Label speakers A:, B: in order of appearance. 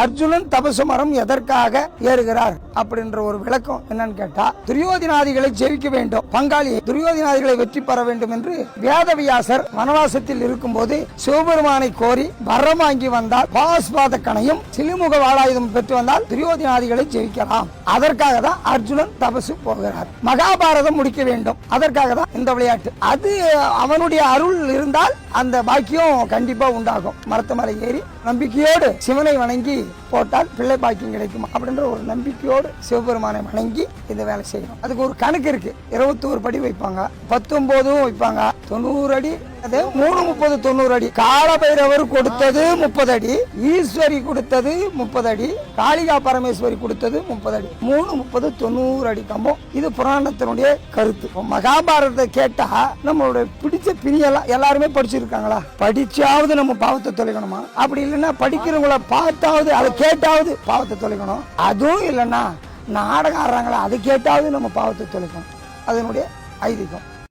A: அர்ஜுனன் தபசு மரம் எதற்காக ஏறுகிறார் அப்படின்ற ஒரு விளக்கம் என்னன்னு கேட்டா, துரியோதனாதிகளை ஜெயிக்க வேண்டும், பங்காளி துரியோதனாதிகளை வெற்றி பெற வேண்டும் என்று வேதவியாசர் வனவாசத்தில் இருக்கும் போது சிவபெருமானை கோரி வரம் வாங்கி வந்தால் பாஸ்பாத கணையும் சிலுமுக வாளாயுதம் பெற்று வந்தால் துரியோதனாதிகளை ஜெயிக்கலாம். அதற்காக தான் அர்ஜுனன் தபசு போகிறார். மகாபாரதம் முடிக்க வேண்டும், அதற்காக தான் இந்த விளையாட்டு. அது அவனுடைய அருள் இருந்தால் அந்த பாக்கியம் கண்டிப்பா உண்டாகும். மரத்து மேல ஏறி நம்பிக்கையோடு சிவனை வணங்கி போட்டால் பிள்ளை பாக்கியம் கிடைக்கும் அப்படின்ற ஒரு நம்பிக்கையோடு சிவபெருமானை வணங்கி இந்த வேலை செய்யணும். அதுக்கு ஒரு கணக்கு இருக்கு. 21 படி வைப்பாங்க, 19 வைப்பாங்க, 90 அடி, அது 3, 30, 90 அடி. காலபைரவர் கொடுத்தது 30 அடி, ஈஸ்வரி கொடுத்தது 30 அடி, காளிகா பரமேஸ்வரி கொடுத்தது 30 அடி. 3, 30, 90 அடி கம்பம். இது புராணத்தினுடைய கருத்து. மகாபாரதத்தை கேட்டா நம்மளுடைய பிடிச்ச பிரியெல்லாம் எல்லாருமே படிச்சிருக்காங்களா? படிச்சாவது நம்ம பாவத்தை தொலைக்கணுமா? அப்படி இல்லைன்னா படிக்கிறவங்கள பார்த்தாவது அதை கேட்டாவது பாவத்தை தொலைக்கணும். அதுவும் இல்லைன்னா நாடகம் ஆடுறாங்களா, அதை கேட்டாவது நம்ம பாவத்தை தொலைக்கணும். அதனுடைய ஐதீகம்.